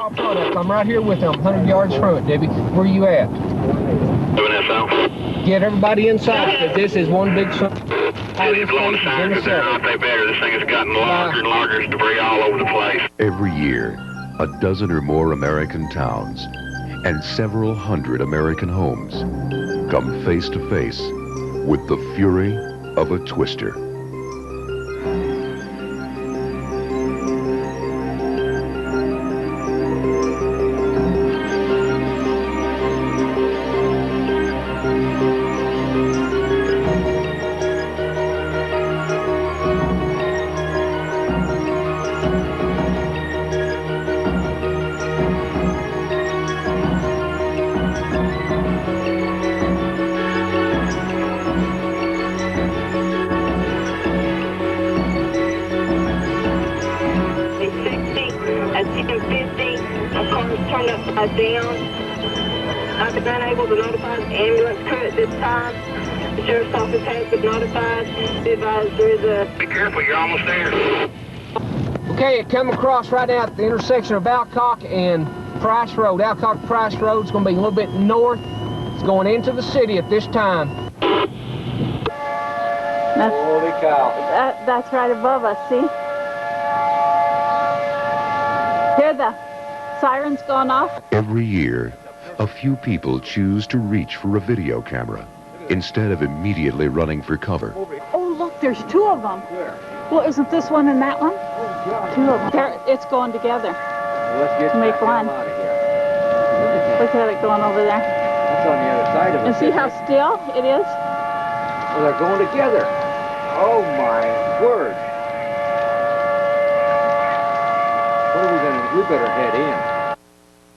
out front. I'm right here with them, 100 yards front. Debbie, where you at? Doing that now. Get everybody inside, because this is one big... Just blowing the siren because they're not that better. This thing has gotten larger and larger. There's debris all over the place. Every year, a dozen or more American towns and several hundred American homes come face to face with the fury of a twister. Down. I've been unable to notify the ambulance crew at this time. The sheriff's office has been notified. Be advised there is a... Be careful, you're almost there. Okay, it come across right now at the intersection of Alcock and Price Road. Alcock Price Road is going to be a little bit north. It's going into the city at this time. Holy cow. That's right above us, see? Hear the sirens going off? Every year, a few people choose to reach for a video camera instead of immediately running for cover. Oh, look, there's two of them. Well, isn't this one and that one? Two of them. It's going together to make one. Look at it going over there. That's on the other side of it. And see how still it is? Well, they're going together. Oh, my word. What are we going to do? We better head in.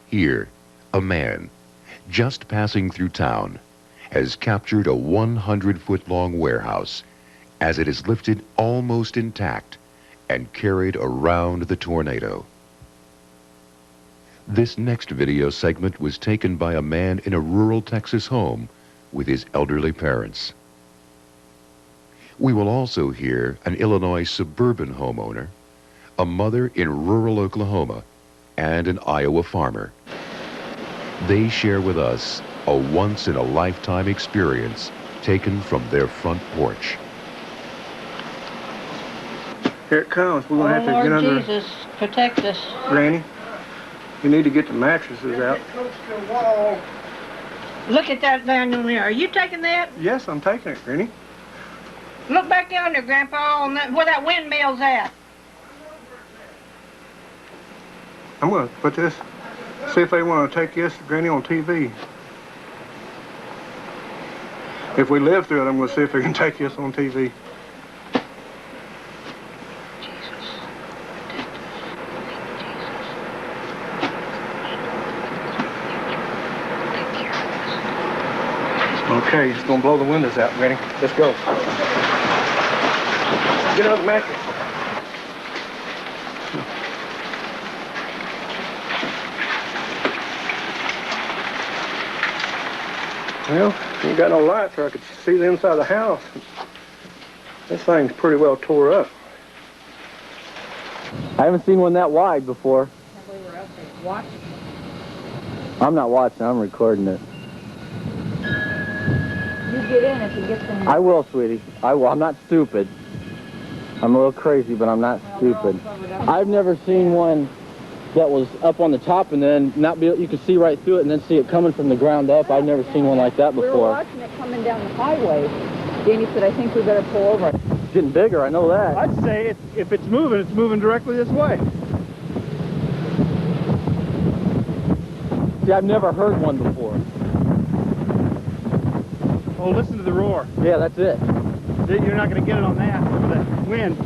Here, a man, just passing through town, has captured a 100-foot-long warehouse as it is lifted almost intact and carried around the tornado. This next video segment was taken by a man in a rural Texas home with his elderly parents. We will also hear an Illinois suburban homeowner, a mother in rural Oklahoma, and an Iowa farmer. They share with us a once-in-a-lifetime experience taken from their front porch. Here it comes. We're going to have to Lord get under... Jesus, protect us. Granny, you need to get the mattresses out. Look at that down in there. Are you taking that? Yes, I'm taking it, Granny. Look back down there, Grandpa, on that, where that windmill's at. I'm going to put this, see if they want to take this, Granny, on TV. If we live through it, I'm going to see if they can take this on TV. Okay, it's going to blow the windows out, Granny. Let's go. Get out of the mattress. Well, ain't got no light so I could see the inside of the house. This thing's pretty well tore up. I haven't seen one that wide before. We were out there watching. I'm not watching, I'm recording it. You get in if you get them. I will, sweetie. I will. I'm not stupid. I'm a little crazy, but I'm not stupid. I've never seen one that was up on the top and then not be able, you could see right through it and then see it coming from the ground up. I've never seen one like that before. We were watching it coming down the highway. Danny said, I think we better pull over. It's getting bigger, I know that. I'd say if it's moving directly this way. See, I've never heard one before. Oh, listen to the roar. Yeah, that's it. You're not going to get it on that with the wind.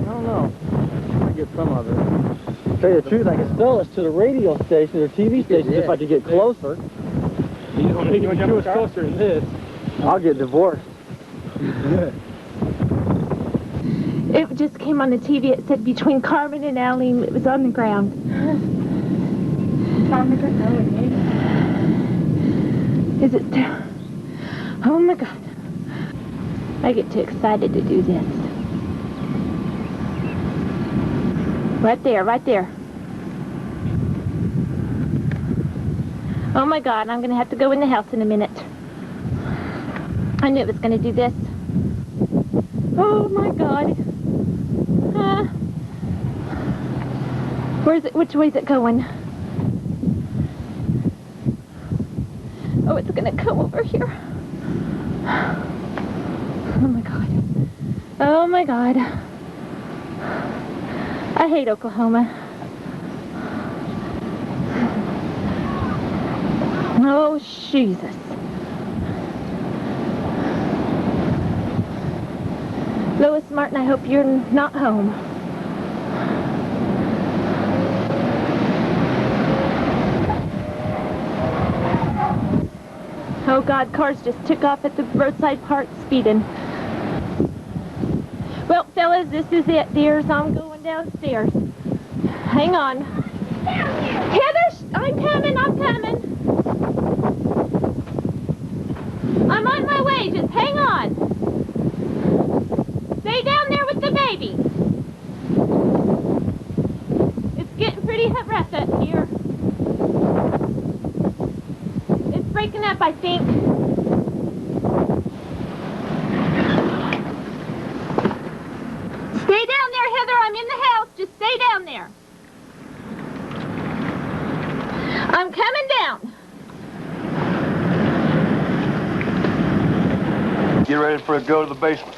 I don't know. I might get some of it. To tell you the truth, I could sell this to the radio station or TV station if I could get closer. You don't need to get much closer than this. I'll get divorced. It just came on the TV. It said between Carmen and Aline. It was on the ground. Is it still? Oh my God. I get too excited to do this. Right there, right there. Oh my God, I'm gonna have to go in the house in a minute. I knew it was gonna do this. Oh my God. Where is it? Which way is it going? Oh, it's gonna come over here. Oh my God. Oh my God. I hate Oklahoma. Oh, Jesus. Lois Martin, I hope you're not home. Oh God, cars just took off at the roadside park speeding. Well, fellas, this is it, dears. I'm going downstairs. Hang on. Heather, I'm coming, I'm coming. I'm on my way, just hang on. Stay down there with the baby. It's getting pretty rough up here. It's breaking up, I think. Stay down there, Heather. I'm in the house. Just stay down there. I'm coming down. Get ready for a go to the basement.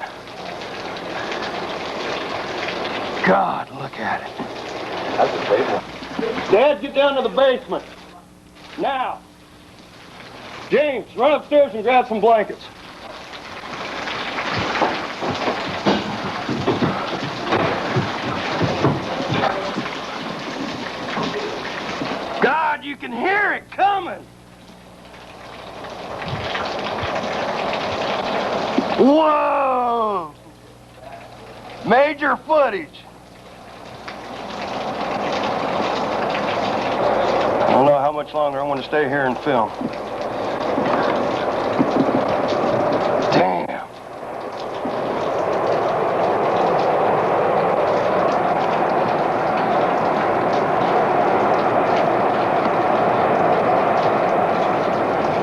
God, look at it. That's the basement. Dad, get down to the basement. Now. James, run upstairs and grab some blankets. God, you can hear it coming. Whoa! Major footage. I don't know how much longer I want to stay here and film. Damn.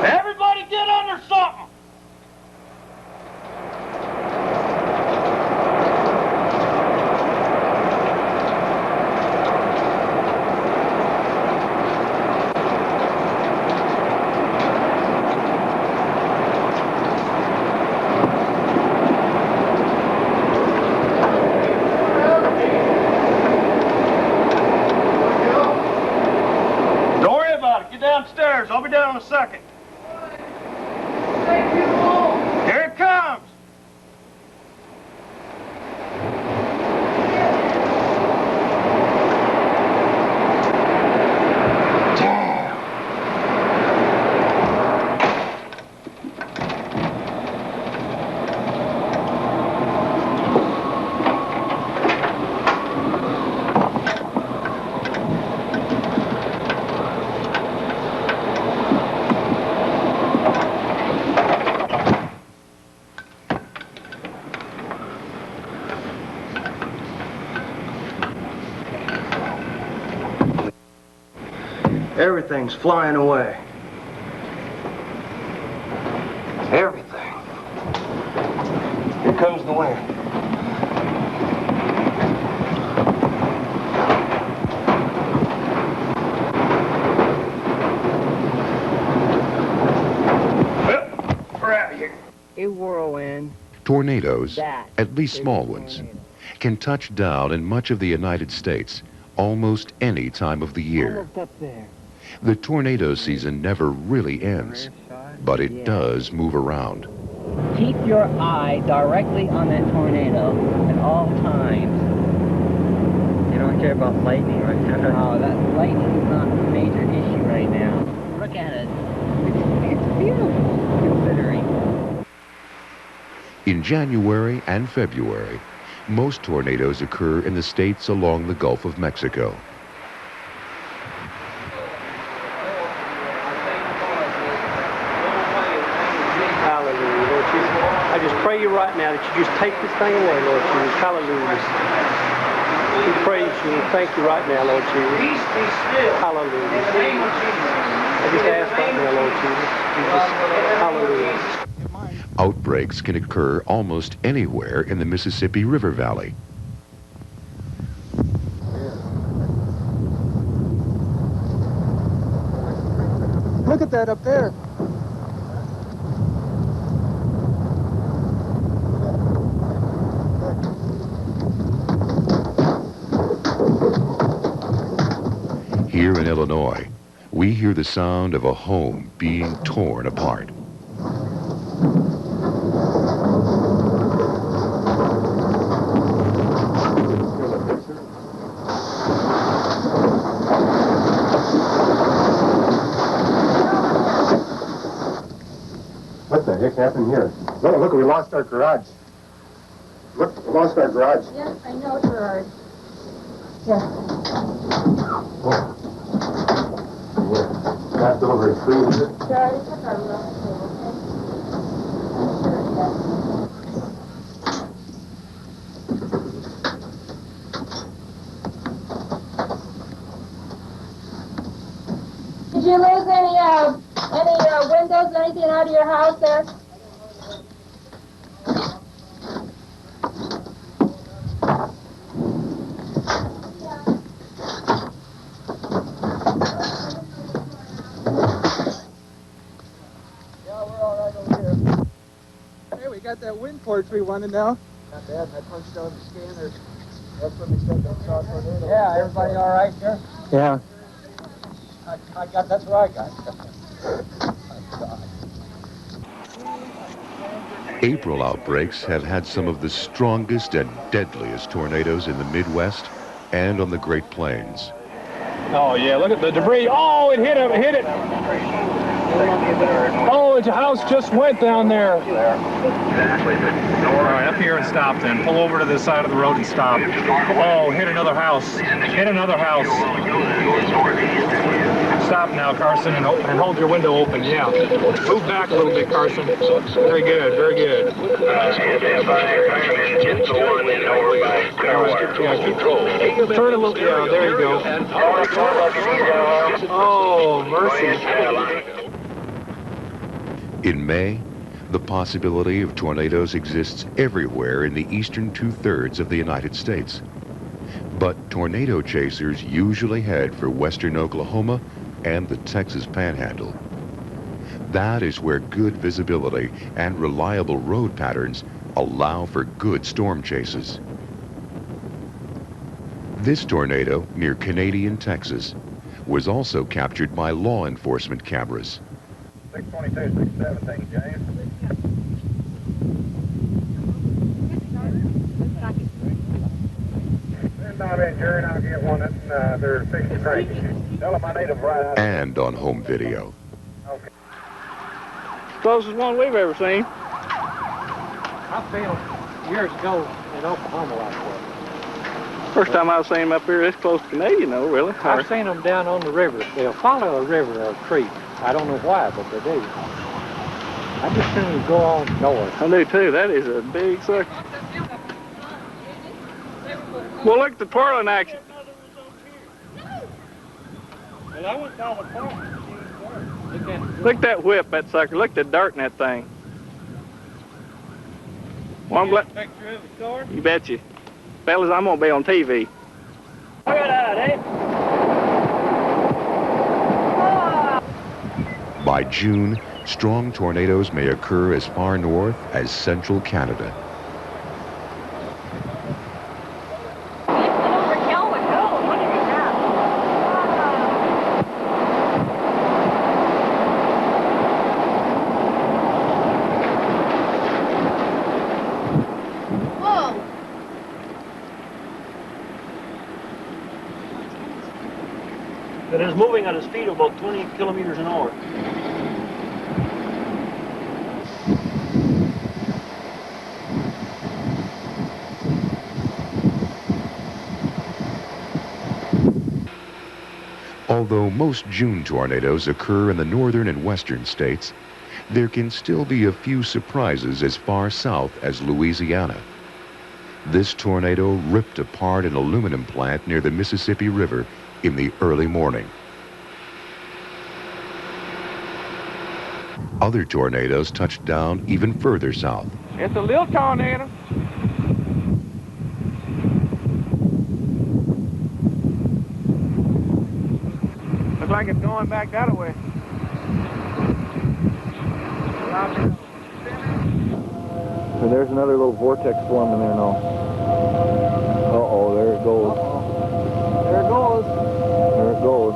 Everybody get under something. Downstairs. I'll be down in a second. Here it comes. Damn. Everything's flying away. Everything. Here comes the wind. Well, we're out of here. A whirlwind. Tornadoes, at least small ones, can touch down in much of the United States almost any time of the year. Almost up there. The tornado season never really ends, but it does move around. Keep your eye directly on that tornado at all times. You don't care about lightning right now. Oh, that lightning is not a major issue right now. Look at it. It's beautiful, considering. In January and February, most tornadoes occur in the states along the Gulf of Mexico. I just pray you right now that you just take this thing away, Lord Jesus. Hallelujah. We praise you and thank you right now, Lord Jesus. Hallelujah. I just ask right now, Lord Jesus. Hallelujah. Outbreaks can occur almost anywhere in the Mississippi River Valley. Look at that up there. Here in Illinois, we hear the sound of a home being torn apart. What the heck happened here? Look, we lost our garage. Look, we lost our garage. Yes, I know, Gerard. Yeah. That's over a tree, is it? Gerard, it's like our room table, okay? I'm sure it does. Did you lose any windows, anything out of your house there? That wind porch we wanted now. Not bad. I punched on the scanner. That's when they said they saw a tornado. Yeah, everybody all right there? Yeah. That's what I got. April outbreaks have had some of the strongest and deadliest tornadoes in the Midwest and on the Great Plains. Oh, yeah, look at the debris. Oh, it hit him, hit it. Oh, the house just went down there. All right, up here and stop then. Pull over to the side of the road and stop. Oh, hit another house. Hit another house. Stop now, Carson, and hold your window open, yeah. Move back a little bit, Carson. Very good, very good. Turn a little, yeah, there you go. Oh, mercy. In May, the possibility of tornadoes exists everywhere in the eastern two-thirds of the United States. But tornado chasers usually head for western Oklahoma and the Texas Panhandle. That is where good visibility and reliable road patterns allow for good storm chases. This tornado near Canadian, Texas, was also captured by law enforcement cameras. 622, 617, James. Send out in, Jerry, and I'll get one that's they're fixing to crank. Tell them I need them right out. And on home video. Okay. Closest one we've ever seen. I filmed years ago in Oklahoma like that. First time I've seen them up here this close to Canadian, though, really. I've seen them down on the river. They'll follow a river or a creek. I don't know why, but they do. I just soon go on north. I do too. That is a big sucker. Well, look at the twirling action. Well, I went down the park. Look at that whip, that sucker. Look at the dirt in that thing. Well, I'm glad. Picture of the car? You betcha. Fellas, I'm going to be on TV. Look at that, eh? By June, strong tornadoes may occur as far north as central Canada. It is moving at a speed of about 20 kilometers an hour. Although most June tornadoes occur in the northern and western states, there can still be a few surprises as far south as Louisiana. This tornado ripped apart an aluminum plant near the Mississippi River in the early morning. Other tornadoes touched down even further south. It's a little tornado. Looks like it's going back that way. And there's another little vortex forming there now. Uh-oh, there it goes. There it goes. There it goes.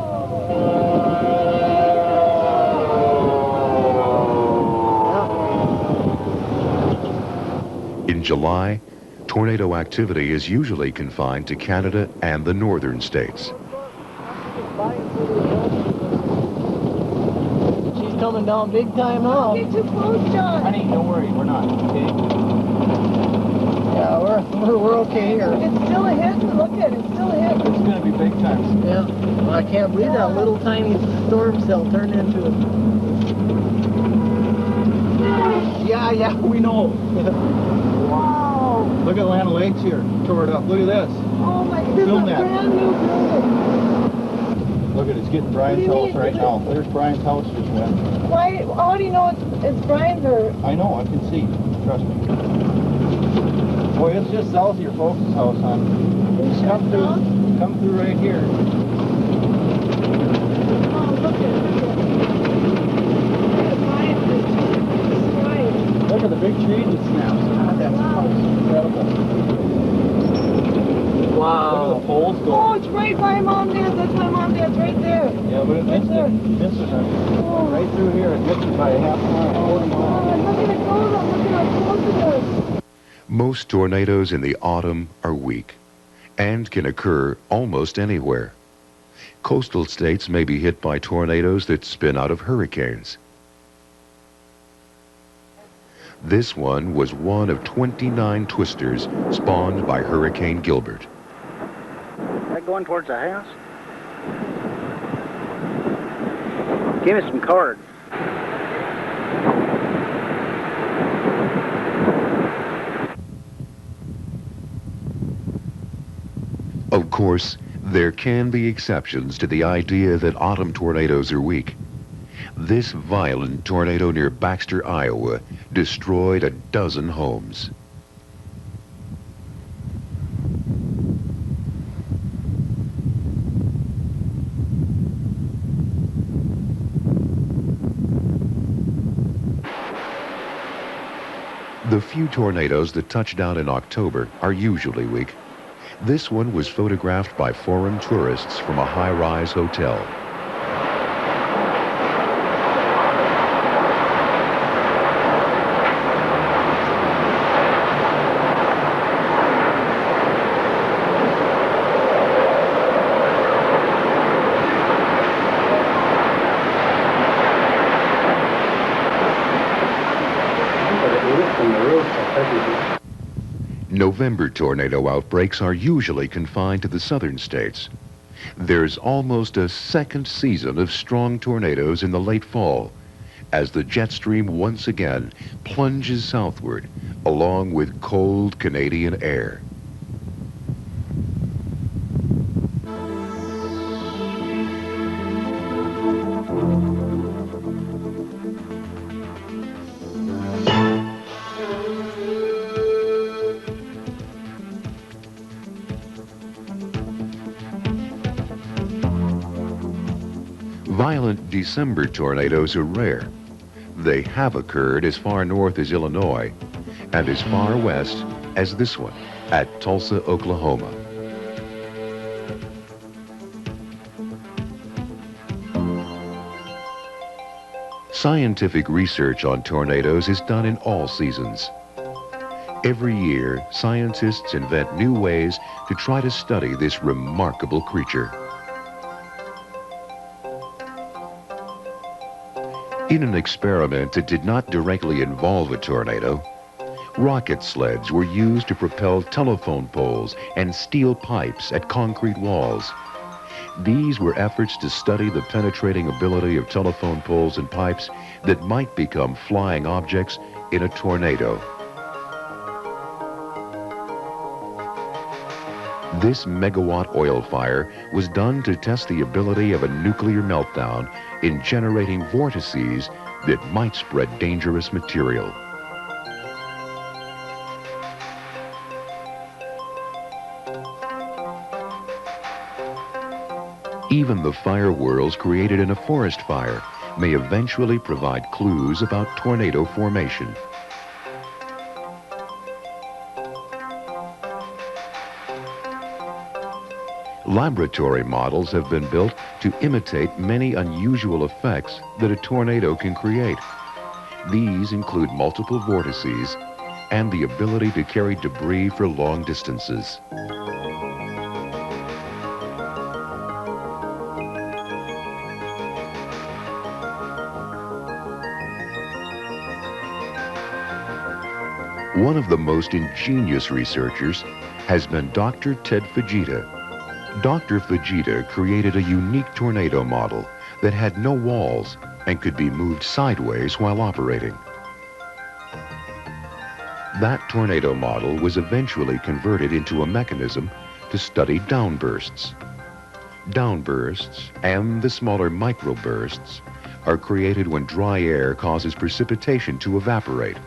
In July, tornado activity is usually confined to Canada and the northern states. She's coming down big time now. Don't get too close, John. Honey, don't worry, we're not, okay? Yeah, we're okay here. It's still ahead. Look at it. It's still ahead. It's going to be big time. Yeah. Well, I can't believe that little tiny storm cell turned into it. Yeah, we know. Wow. Look at Atlanta Lakes here. Tore it up. Look at this. Oh my goodness. Film It's a that. brand new building. Look at it. It's getting Brian's house right now. There's Brian's house just went. Why? How do you know it's Brian's or? I know. I can see. Trust me. Boy, it's just south of your folks' house, hon. Come through right here. Oh, look at it. Look at the big tree that snaps. God, that's incredible. Wow. Look at the poles go. Oh, it's right by Mom and Dad. That's my Mom and Dad's right there. Yeah, but it missed it. Missed it. Right through here. It missed it by a half mile, quarter mile. Oh, look at it go. Look at how close it is. Most tornadoes in the autumn are weak and can occur almost anywhere. Coastal states may be hit by tornadoes that spin out of hurricanes. This one was one of 29 twisters spawned by Hurricane Gilbert. Is that going towards the house? Give me some cards. Of course, there can be exceptions to the idea that autumn tornadoes are weak. This violent tornado near Baxter, Iowa, destroyed a dozen homes. The few tornadoes that touch down in October are usually weak. This one was photographed by foreign tourists from a high-rise hotel. November tornado outbreaks are usually confined to the southern states. There's almost a second season of strong tornadoes in the late fall as the jet stream once again plunges southward along with cold Canadian air. Violent December tornadoes are rare. They have occurred as far north as Illinois and as far west as this one at Tulsa, Oklahoma. Scientific research on tornadoes is done in all seasons. Every year, scientists invent new ways to try to study this remarkable creature. In an experiment that did not directly involve a tornado, rocket sleds were used to propel telephone poles and steel pipes at concrete walls. These were efforts to study the penetrating ability of telephone poles and pipes that might become flying objects in a tornado. This megawatt oil fire was done to test the ability of a nuclear meltdown in generating vortices that might spread dangerous material. Even the fire whirls created in a forest fire may eventually provide clues about tornado formation. Laboratory models have been built to imitate many unusual effects that a tornado can create. These include multiple vortices and the ability to carry debris for long distances. One of the most ingenious researchers has been Dr. Ted Fujita. Dr. Fujita created a unique tornado model that had no walls and could be moved sideways while operating. That tornado model was eventually converted into a mechanism to study downbursts. Downbursts and the smaller microbursts are created when dry air causes precipitation to evaporate,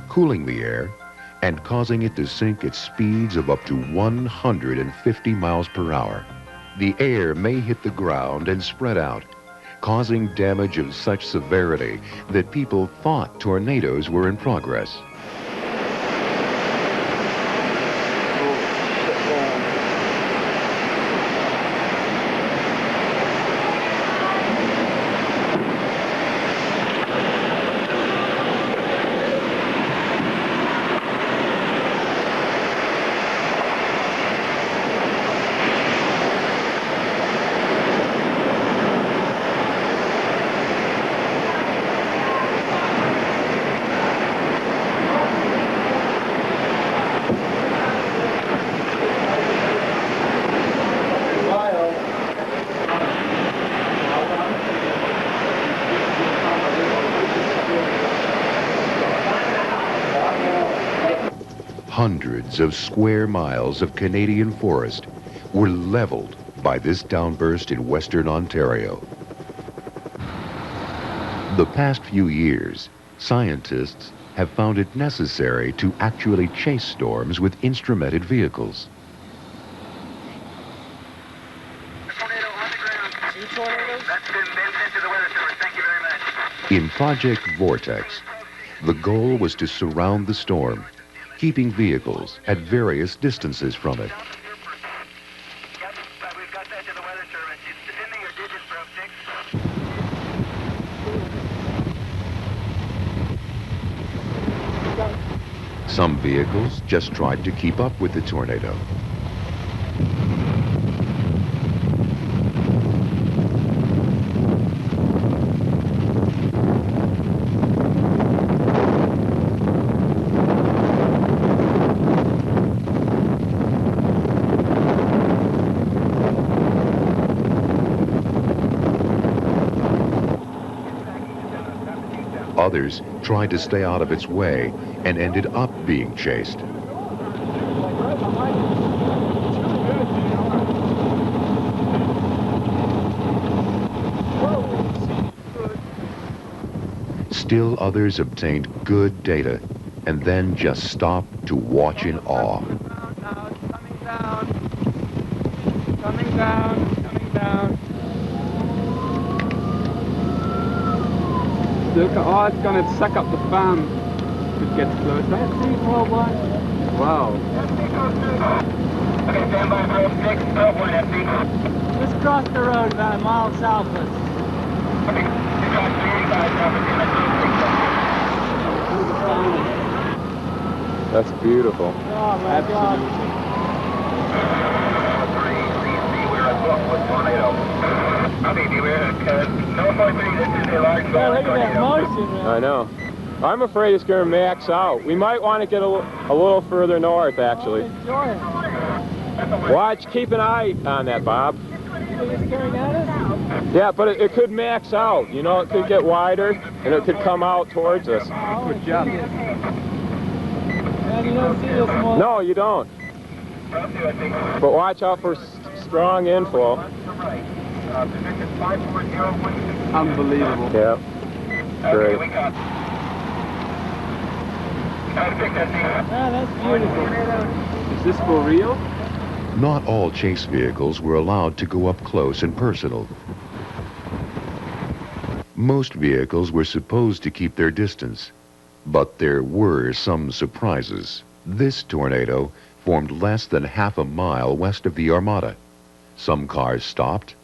cooling the air and causing it to sink at speeds of up to 150 miles per hour. The air may hit the ground and spread out, causing damage of such severity that people thought tornadoes were in progress. Hundreds of square miles of Canadian forest were leveled by this downburst in Western Ontario. The past few years, scientists have found it necessary to actually chase storms with instrumented vehicles. In Project Vortex, the goal was to surround the storm, keeping vehicles at various distances from it. Some vehicles just tried to keep up with the tornado. Others tried to stay out of its way and ended up being chased. Still others obtained good data and then just stopped to watch in awe. Coming down. Look, oh, it's going to suck up the fan. It gets closer. That's 341. Wow. Okay, stand by for 06, 12-1 FD. Just cross the road about a mile south of us. Okay, you cross 385, That's beautiful. Oh my God. we're at book with tornado. Okay, beware, no 43, this is a large Yeah, look at that motion, man. I know. I'm afraid it's going to max out. We might want to get a little further north, actually. Enjoy it. Watch, keep an eye on that, Bob. You think it's coming at us? Yeah, but it could max out. You know, it could get wider, and it could come out towards us. Good job. Man, you don't see this more. No, you don't. But watch out for strong inflow. Unbelievable. Yep. Great. Ah, that's beautiful. Is this for real? Not all chase vehicles were allowed to go up close and personal. Most vehicles were supposed to keep their distance, but there were some surprises. This tornado formed less than half a mile west of the Armada. Some cars stopped,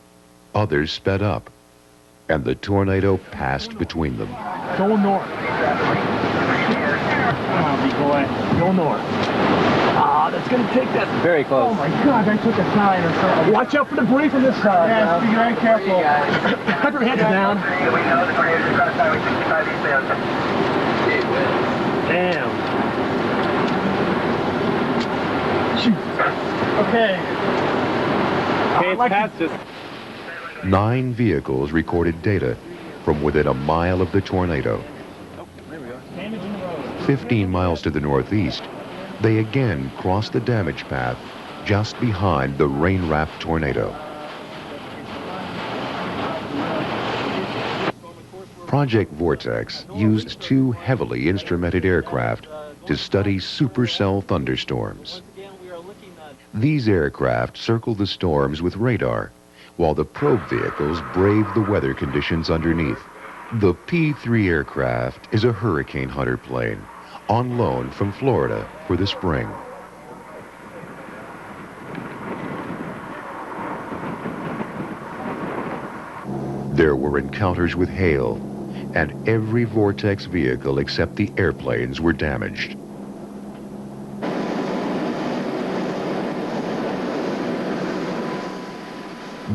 others sped up, and the tornado passed between them. Go north. Oh, big boy. Go north. Ah, that's gonna take that. Very close. Oh my God, I took a sign or something. Watch out for the break on this side. Yeah, be very careful. Put your heads down. Damn. Shoot. Okay. Okay, it's past us. 9 vehicles recorded data from within a mile of the tornado. 15 miles to the northeast, they again crossed the damage path just behind the rain-wrapped tornado. Project Vortex used 2 heavily instrumented aircraft to study supercell thunderstorms. These aircraft circled the storms with radar, while the probe vehicles braved the weather conditions underneath. The P-3 aircraft is a Hurricane Hunter plane, on loan from Florida for the spring. There were encounters with hail, and every Vortex vehicle except the airplanes were damaged.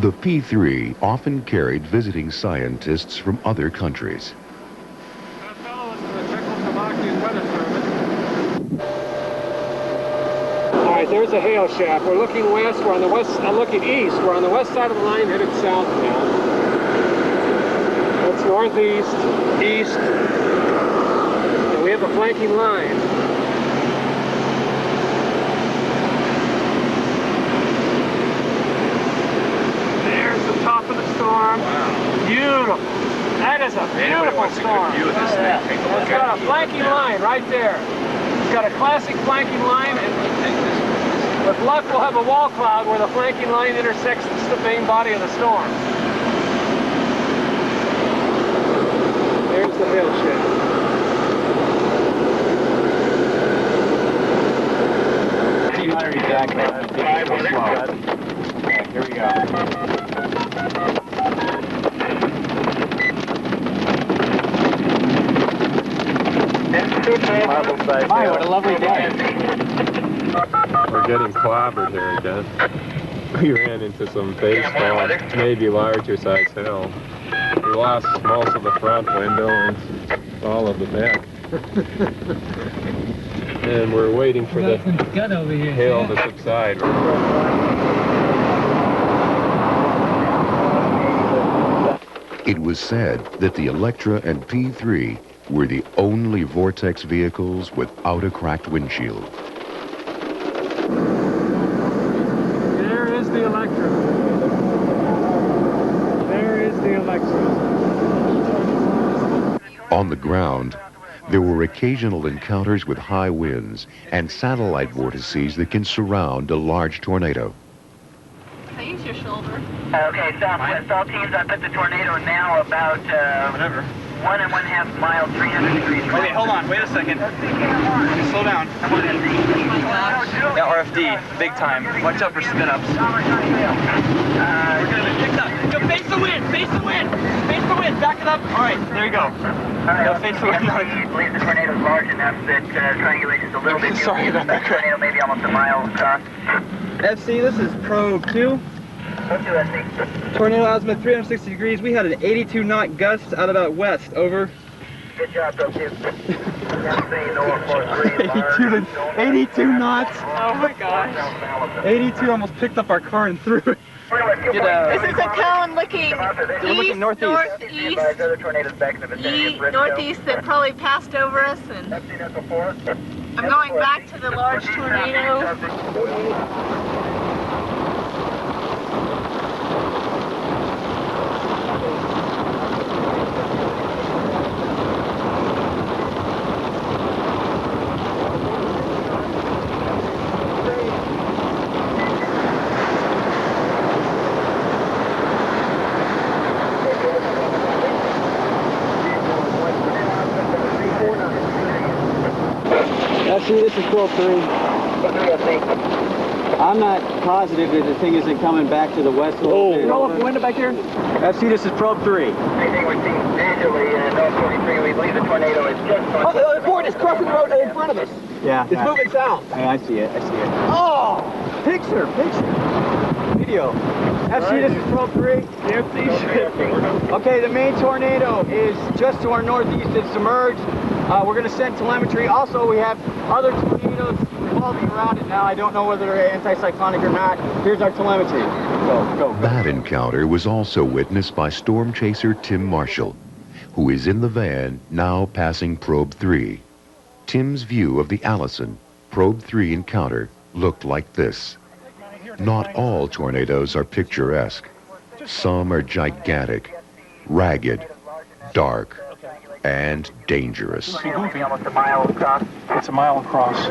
The P-3 often carried visiting scientists from other countries. All right, there's a hail shaft. We're looking west. We're on the west. I'm looking east. We're on the west side of the line, headed south now. That's northeast, east, and we have a flanking line. There's the top of the storm. Wow. Beautiful. That is a beautiful storm. It's got a flanking line right there. It's got a classic flanking line, and with luck we'll have a wall cloud where the flanking line intersects the main body of the storm. There's the hail shaft. Here we go. My, what a lovely day. We're getting clobbered here again. We ran into some baseball, maybe larger size hail. We lost most of the front window and all of the back. And we're waiting for the hail to subside. It was said that the Electra and P-3 were the only Vortex vehicles without a cracked windshield. There is the Electra. There is the Electra. On the ground, there were occasional encounters with high winds and satellite vortices that can surround a large tornado. Use your shoulder. Okay, Southwest, all teams, I put the tornado now about, 1.5 miles, 300 degrees. Okay, hold on, wait a second. Slow down. Yeah, RFD, big time. Watch out for spin-ups. We're gonna pick up. Go face the wind, face the wind, face the wind. Back it up. All right, there you go. Go face the wind. I believe the tornado is large enough that triangulation's a little bit. Sorry about that. Tornado maybe almost a mile across. FC, this is Probe 2. Tornado azimuth 360 degrees. We had an 82 knot gust out about west. Over. Good job, Probe 2. 82 knots. Oh my gosh. 82 almost picked up our car and threw it. This is a cone looking east, northeast, northeast that probably passed over us and I'm going back to the large tornado. See, this is 12-3. I'm not positive that the thing isn't coming back to the west. Roll up the window back here. FC, this is probe 3. Anything we're seeing visually in North 43, we believe the tornado is just on. Oh, the other Ford is crossing the road in front of us. Yeah. It's moving south. Yeah, I see it. I see it. Oh! Picture. Video. FC, this is probe 3. Okay, the main tornado is just to our northeast. It's submerged. We're going to send telemetry. Also, we have other tornadoes revolving around it now. I don't know whether they're anticyclonic or not. Here's our telemetry. Go. That encounter was also witnessed by storm chaser Tim Marshall, who is in the van now passing probe 3. Tim's view of the Allison probe 3 encounter looked like this. Not all tornadoes are picturesque. Some are gigantic, ragged, dark, and dangerous. It's a mile across.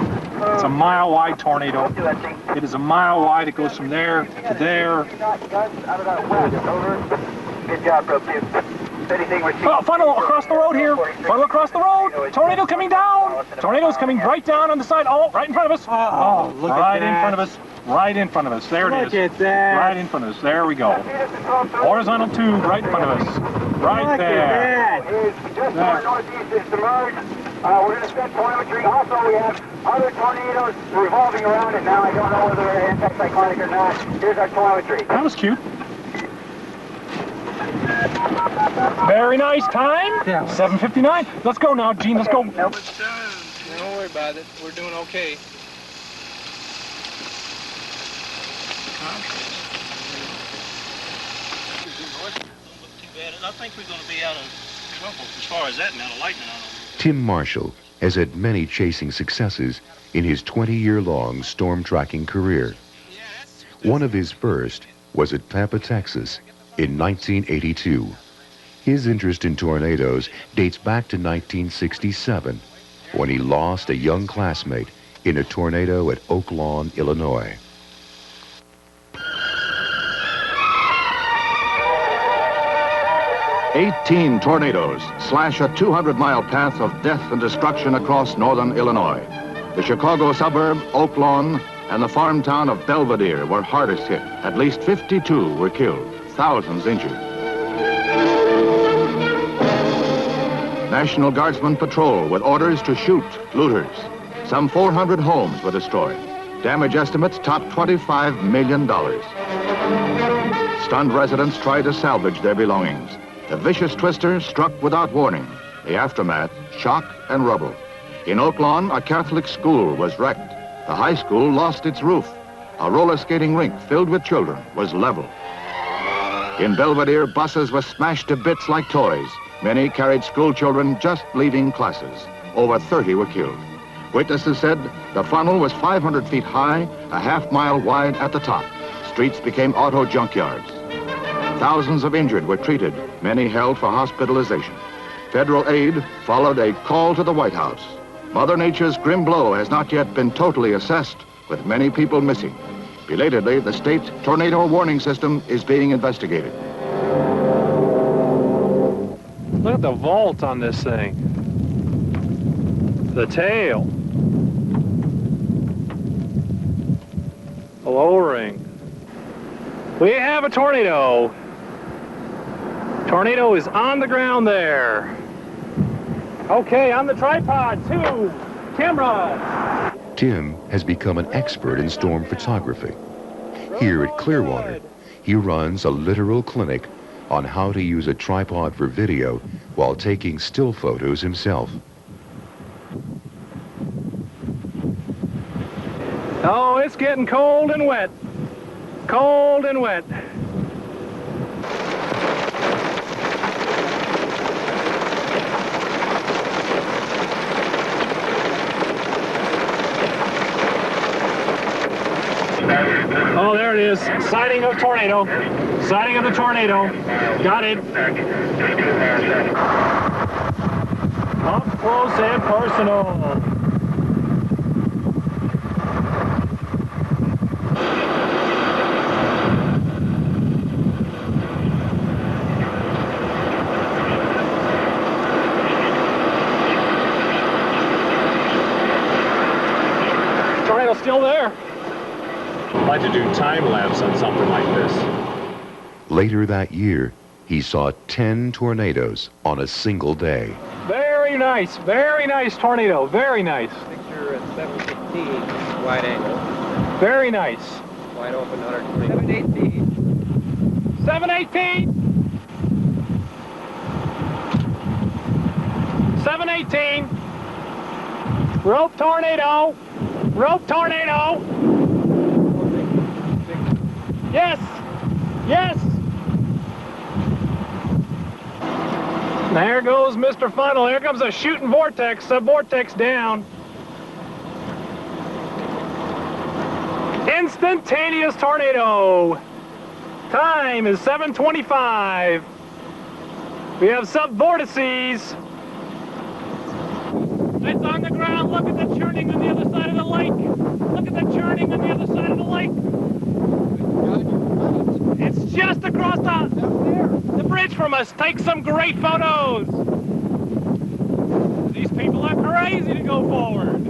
It's a mile-wide tornado. It is a mile wide. It goes from there to there. Good job, Probe 2. Oh, funnel across the road here. Funnel across the road. Tornado coming down. Tornado's coming right down on the side. Oh, right in front of us. Oh, look right in front of us. Right in front of us. There it is. Look at that. Right in front of us. There we go. Horizontal tube right in front of us. Right there. Just to our northeast is submerged. We're going to send telemetry. Also, we have other tornadoes revolving around it now. I don't know whether they're anticyclonic or not. Here's our telemetry. That was cute. Very nice time. Yeah. 7:59. Let's go now, Gene. Let's go. Don't worry about it. We're doing okay. I think we're going to be out of trouble as far as that amount of lightning on them. Tim Marshall has had many chasing successes in his 20-year-long storm tracking career. One of his first was at Pampa, Texas in 1982. His interest in tornadoes dates back to 1967, when he lost a young classmate in a tornado at Oak Lawn, Illinois. "18 tornadoes slash a 200-mile path of death and destruction across northern Illinois. The Chicago suburb, Oak Lawn, and the farm town of Belvedere were hardest hit. At least 52 were killed, thousands injured. National Guardsmen patrol with orders to shoot looters. Some 400 homes were destroyed. Damage estimates topped $25 million. Stunned residents tried to salvage their belongings. The vicious twister struck without warning. The aftermath, shock and rubble. In Oak Lawn, a Catholic school was wrecked. The high school lost its roof. A roller skating rink filled with children was leveled. In Belvedere, buses were smashed to bits like toys. Many carried school children just leaving classes. Over 30 were killed. Witnesses said the funnel was 500 feet high, a half-mile wide at the top. Streets became auto junkyards. Thousands of injured were treated, many held for hospitalization. Federal aid followed a call to the White House. Mother Nature's grim blow has not yet been totally assessed, with many people missing. Belatedly, the state tornado warning system is being investigated. Look at the vault on this thing. The tail. The lowering. We have a tornado. Tornado is on the ground there. Okay, on the tripod, 2 cameras. Tim has become an expert in storm photography. Here at Clearwater, he runs a literal clinic on how to use a tripod for video while taking still photos himself. Oh, it's getting cold and wet. Cold and wet. Oh, there it is. Sighting of tornado. Sighting of the tornado. Got it. Up close and personal. Tornado's still there. I'd like to do time-lapse on something like this. Later that year, he saw 10 tornadoes on a single day. Very nice tornado, very nice. Picture at 716, wide angle. Very nice. Wide open, 120. 718. 718. 718. Rope tornado. Rope tornado. Yes. Yes. There goes Mr. Funnel. Here comes a shooting vortex, sub-vortex down. Instantaneous tornado. Time is 7:25. We have sub-vortices. It's on the ground. Look at the churning on the other side of the lake. Look at the churning on the other side of the lake. It's just across the bridge from us. Take some great photos. These people are crazy to go forward.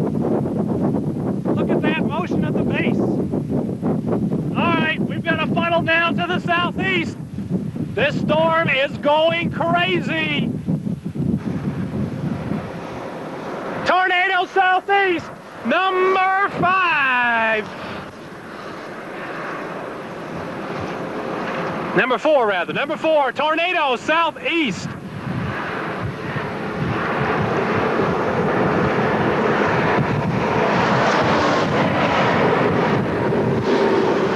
Look at that motion at the base. All right, we've got a funnel down to the southeast. This storm is going crazy. Tornado southeast, number 5. Number 4, rather. Number 4, tornado southeast.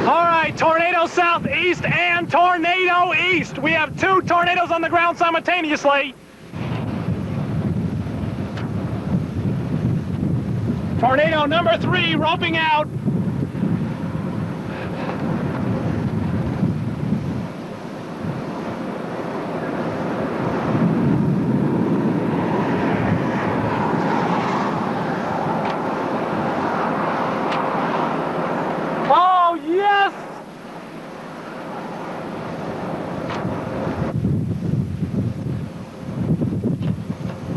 All right, tornado southeast and tornado east. We have 2 tornadoes on the ground simultaneously. Tornado number 3 roping out. Oh, yes!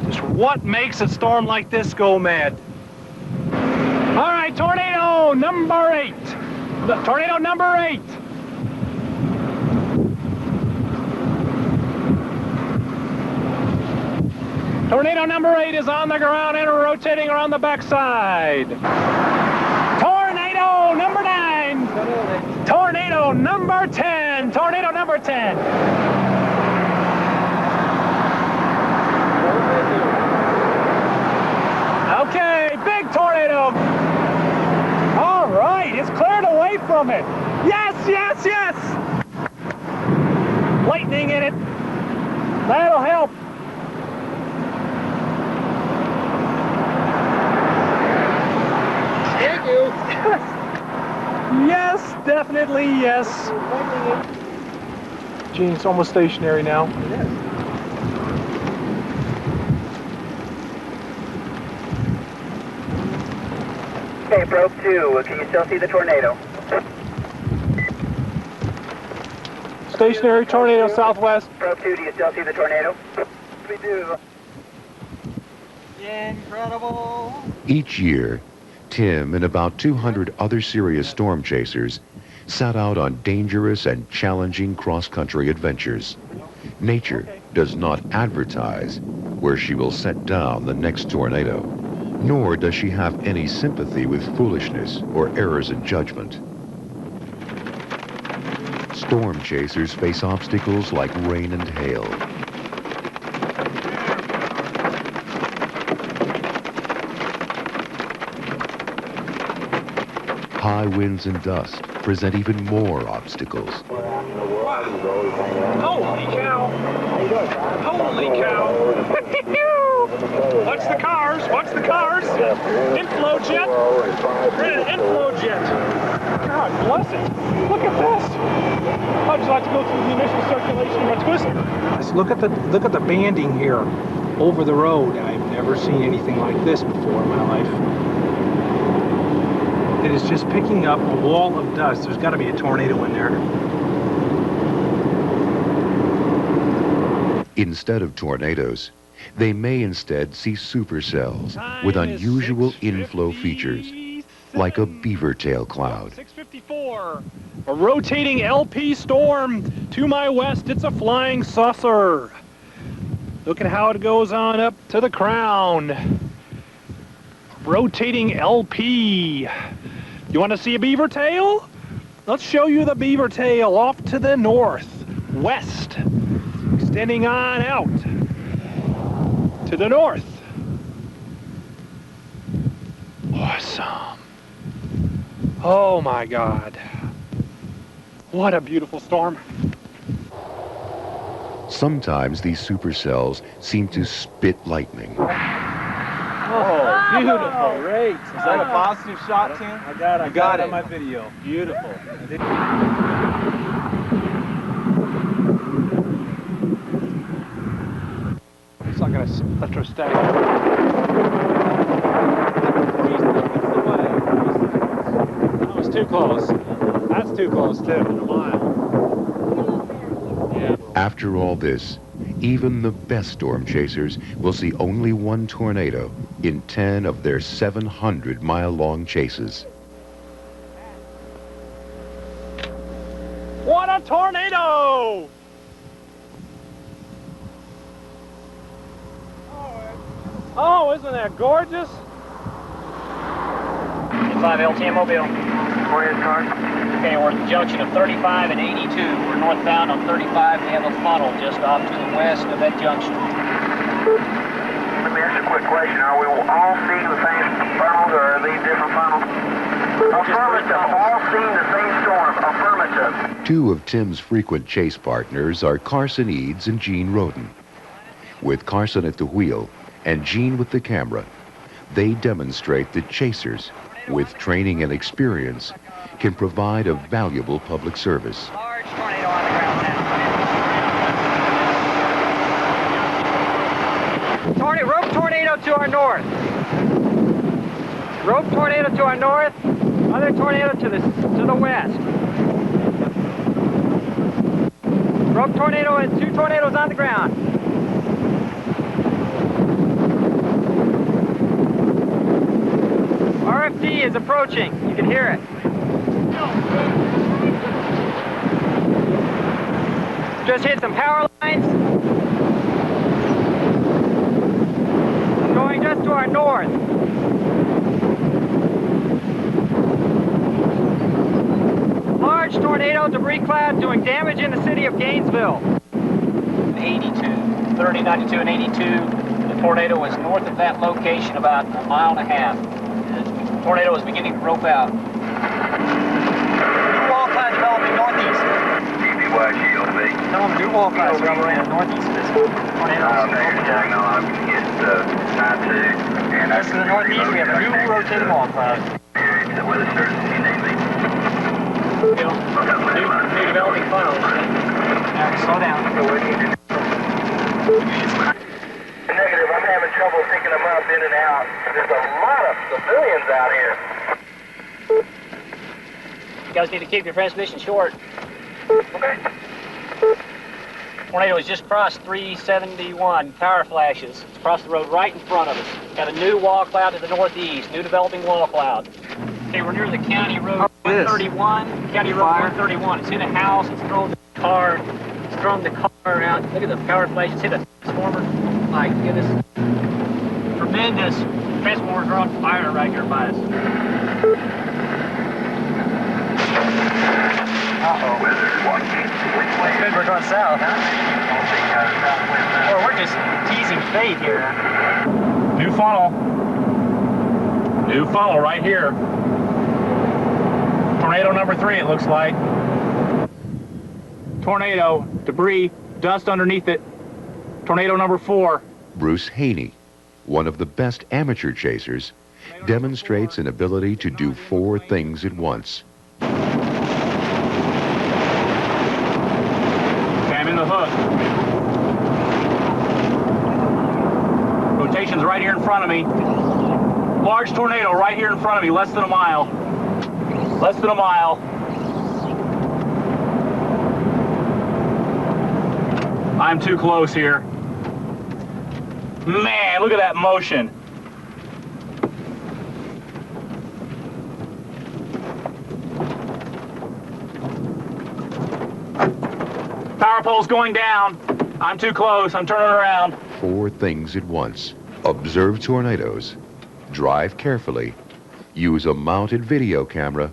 Just what makes a storm like this go mad? All right, tornado number 8. Tornado number 8. Tornado number 8 is on the ground and rotating around the backside. Tornado number 9. Tornado number 10. Tornado number 10. Okay, big tornado. All right, it's cleared away from it. Yes, yes, yes. Lightning in it. That'll help. Thank you. Yes, definitely yes. Gene, it's almost stationary now. It is. Okay, probe 2, can you still see the tornado? Stationary tornado southwest. Probe 2, do you still see the tornado? We do. Incredible. Each year, Tim and about 200 other serious storm chasers set out on dangerous and challenging cross-country adventures. Nature does not advertise where she will set down the next tornado, nor does she have any sympathy with foolishness or errors in judgment. Storm chasers face obstacles like rain and hail. High winds and dust present even more obstacles. Holy cow! Holy cow! Watch the cars! Watch the cars! Inflow jet! We're in an inflow jet! God does it. Look at this. How'd you like to go through the initial circulation of a twister? Just look at the banding here over the road. I've never seen anything like this before in my life. It is just picking up a wall of dust. There's got to be a tornado in there. Instead of tornadoes, they may instead see supercells with unusual inflow features, like a beaver tail cloud. 654. A rotating LP storm. To my west, it's a flying saucer. Look at how it goes on up to the crown. Rotating LP. You want to see a beaver tail? Let's show you the beaver tail off to the northwest, extending on out to the north. Awesome. Oh my God. What a beautiful storm. Sometimes these supercells seem to spit lightning. Oh, beautiful. Great. Is that a positive shot, Tim? I got it on my video. Beautiful. It's not going to electrostatic. That was too close. That's too close, too. In a mile. Yeah. After all this, even the best storm chasers will see only one tornado in 10 of their 700-mile-long chases. What a tornado! Oh, isn't that gorgeous? 5 LTM Mobile. Where is car? Okay, we're at the junction of 35 and 82. We're northbound on 35. We have a funnel just off to the west of that junction. Let me ask you a quick question. Are we all seeing the same funnels, or are these different funnels? Affirmative. All seeing the same storm. Affirmative. Two of Tim's frequent chase partners are Carson Eads and Gene Roden. With Carson at the wheel and Gene with the camera, they demonstrate that chasers, with training and experience, can provide a valuable public service. Large tornado on the ground now. Rope tornado to our north. Rope tornado to our north. Other tornado to the west. Rope tornado and 2 tornadoes on the ground. RFD is approaching. You can hear it. Just hit some power lines. Going just to our north. Large tornado debris cloud doing damage in the city of Gainesville. 82, 30, 92, and 82. The tornado was north of that location about a mile and a half. The tornado is beginning to rope out. New wall cloud developing northeast. Tell them new wall clouds developing northeast of this tornado. That's to the northeast. We have a new rotating wall cloud. New developing funnels. Slow down. Negative. I'm having trouble picking them up in and out. There's a lot of civilians out here. You guys need to keep your transmission short. Okay. Tornado has just crossed 371. Power flashes. It's across the road right in front of us. Got a new wall cloud to the northeast. New developing wall cloud. Okay, we're near the county road 131. County road 131. It's in a house. It's thrown the car. It's thrown the car out. Look at the power flash. It's hit a transformer. My goodness. Tremendous. Transformers are on fire right here by us. Uh-oh. Good, we're going south, huh? Or we're just teasing fate here. New funnel. New funnel right here. Tornado number 3, it looks like. Tornado, debris, dust underneath it. Tornado number 4. Bruce Haney, one of the best amateur chasers, demonstrates an ability to do 4 things at once. locations right here in front of me. Large tornado right here in front of me, less than a mile. Less than a mile. I'm too close here. Man, look at that motion. Power pole's going down. I'm too close. I'm turning around. 4 things at once. Observe tornadoes, drive carefully, use a mounted video camera,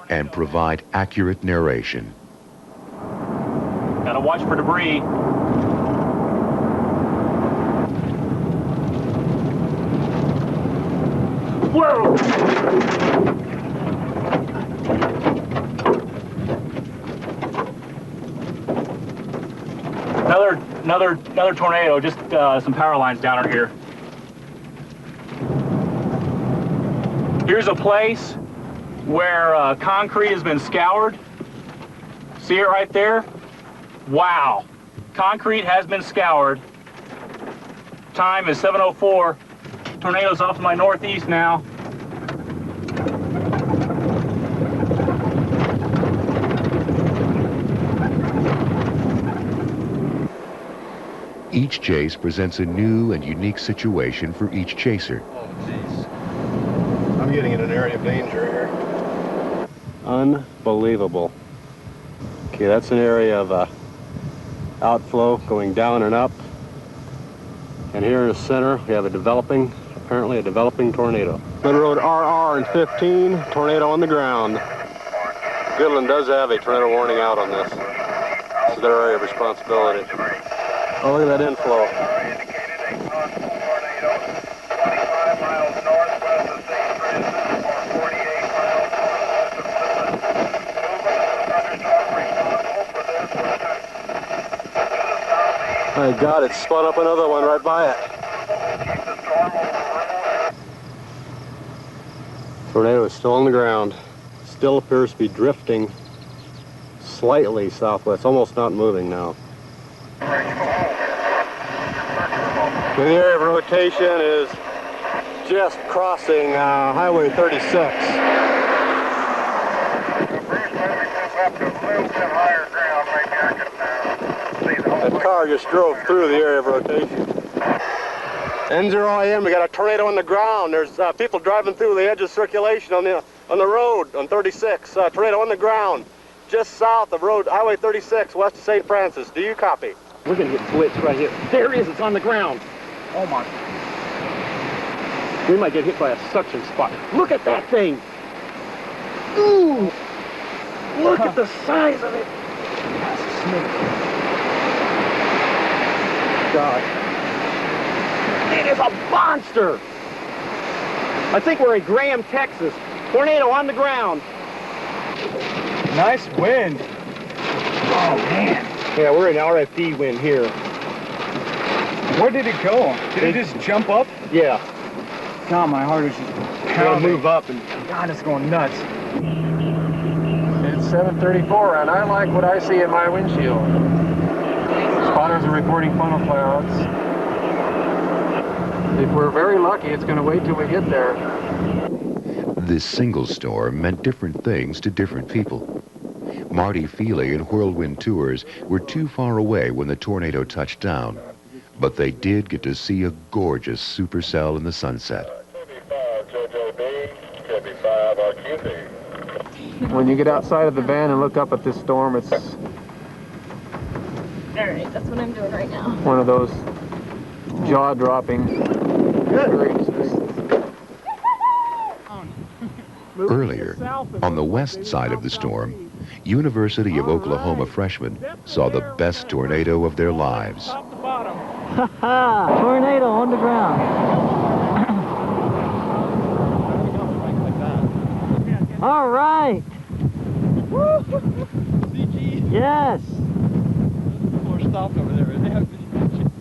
and provide accurate narration. Gotta watch for debris. Whoa! Another tornado, just some power lines down under here. Here's a place where concrete has been scoured. See it right there? Wow. Concrete has been scoured. Time is 7:04. Tornado's off to my northeast now. Each chase presents a new and unique situation for each chaser. Oh, jeez. I'm getting in an area of danger here. Unbelievable. Okay, that's an area of outflow going down and up. And here in the center, we have apparently a developing tornado. Good Road RR and 15, tornado on the ground. Goodland does have a tornado warning out on this. This is their area of responsibility. Oh, look at that inflow. My God, it spun up another one right by it. Tornado is still on the ground. Still appears to be drifting slightly southwest, almost not moving now. The area of rotation is just crossing Highway 36. That car just drove through the area of rotation. N0IM, we got a tornado on the ground. There's people driving through the edge of circulation on the road on 36. Tornado on the ground, just south of Highway 36, west of St. Francis. Do you copy? We're gonna get blitzed right here. There it is, it's on the ground. Oh my. We might get hit by a suction spot. Look at that thing. Ooh. Look at the size of it. That's a snake. God. It is a monster. I think we're in Graham, Texas. Tornado on the ground. Nice wind. Oh, man. Yeah, we're in RFD wind here. Where did it go? Did it just jump up? Yeah. God, my heart is just pounding. Move up and God, it's going nuts. It's 7:34 and I like what I see in my windshield. Spotters are reporting funnel clouds. If we're very lucky, it's going to wait till we get there. This single storm meant different things to different people. Marty Feely and Whirlwind Tours were too far away when the tornado touched down, but they did get to see a gorgeous supercell in the sunset. When you get outside of the van and look up at this storm, it's All right, that's what I'm doing right now. one of those jaw-dropping experiences. Earlier, on the west side of the storm, University of Oklahoma freshmen saw the best tornado of their lives. Ha ha! Tornado on the ground. All right. Yes.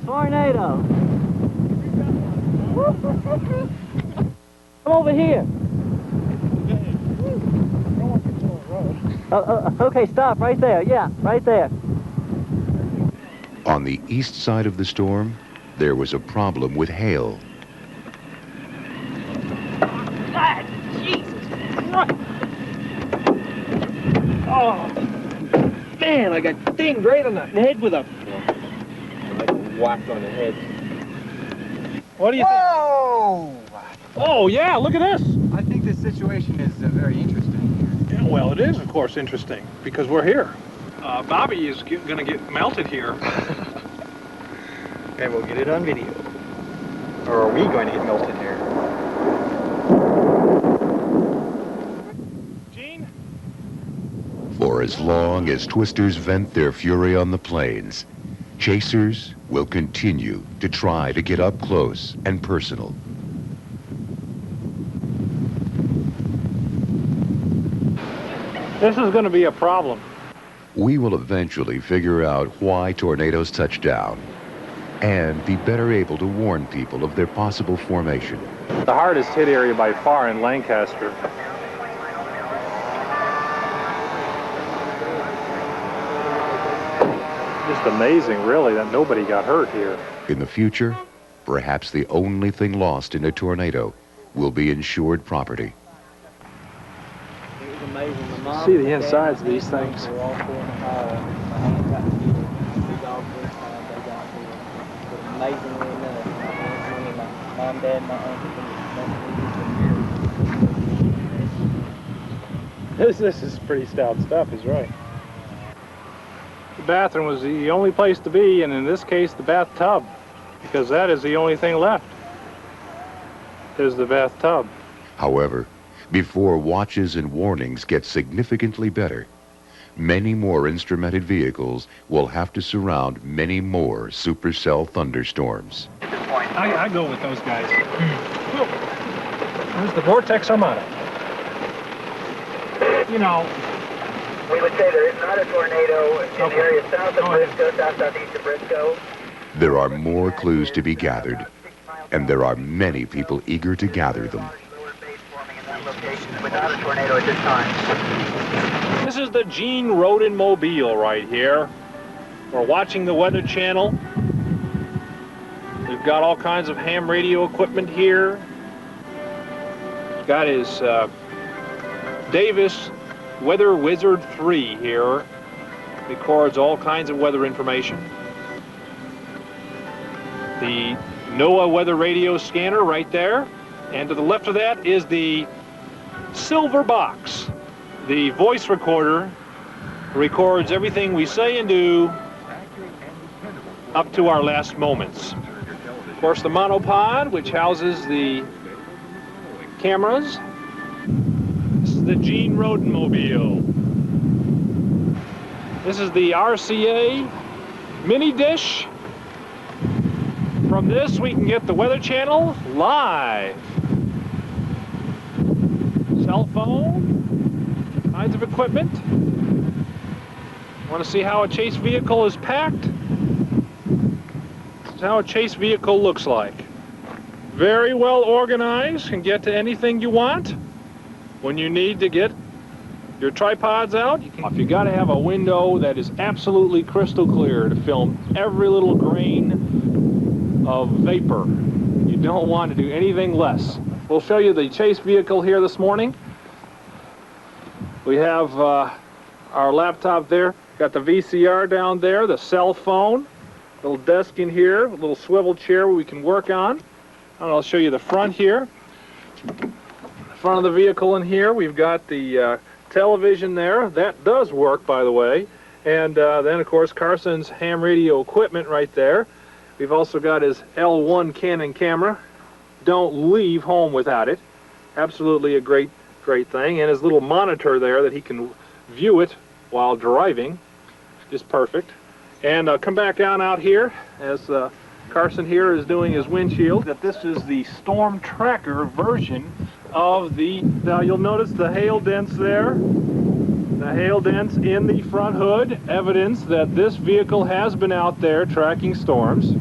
Tornado. Come over here. Okay, stop right there. Yeah, right there. On the east side of the storm, there was a problem with hail. Oh, man, I got dinged right on the head with a... Whacked on the head. What do you think? Oh, yeah, look at this. I think this situation is very interesting here. Yeah, well, it is, of course, interesting, because we're here. Bobby is going to get melted here. And we'll get it on video. Or are we going to get melted here? Gene? For as long as twisters vent their fury on the plains, chasers will continue to try to get up close and personal. This is going to be a problem. We will eventually figure out why tornadoes touch down and be better able to warn people of their possible formation. The hardest hit area by far in Lancaster. Just amazing, really, that nobody got hurt here. In the future, perhaps the only thing lost in a tornado will be insured property. See the insides of these things. This is pretty stout stuff, he's right. The bathroom was the only place to be, and in this case, the bathtub, because that is the only thing left, is the bathtub. However, before watches and warnings get significantly better, many more instrumented vehicles will have to surround many more supercell thunderstorms. I go with those guys. There's the Vortex Armada. You know, We would say there is not a tornado in the area south of Briscoe, southeast of Briscoe. There are more clues to be gathered, and there are many people eager to gather them. Without a tornado at this time. this is the Gene Rodin Mobile right here. We're watching the Weather Channel. We've got all kinds of ham radio equipment here. He's got his Davis Weather Wizard 3 here. Records all kinds of weather information. The NOAA Weather Radio Scanner right there. And to the left of that is the Silver Box. The voice recorder records everything we say and do up to our last moments. Of course, the monopod, which houses the cameras. This is the Gene Rodin Mobile. This is the RCA mini dish. From this, we can get the Weather Channel live. Cell phone, kinds of equipment. Want to see how a chase vehicle is packed? This is how a chase vehicle looks like. Very well organized, can get to anything you want. When you need to get your tripods out, you got to have a window that is absolutely crystal clear to film every little grain of vapor. You don't want to do anything less. We'll show you the chase vehicle here this morning. We have our laptop there, got the VCR down there, the cell phone, little desk in here, a little swivel chair we can work on. And I'll show you the front here. The front of the vehicle in here, we've got the television there. That does work, by the way. And then, of course, Carson's ham radio equipment right there. We've also got his L1 Canon camera. Don't leave home without it. Absolutely a great thing. And his little monitor there that he can view it while driving is perfect. And come back down out here as Carson here is doing his windshield. That this is the Storm Tracker version of the, now you'll notice the hail dents there. The hail dents in the front hood, evidence that this vehicle has been out there tracking storms.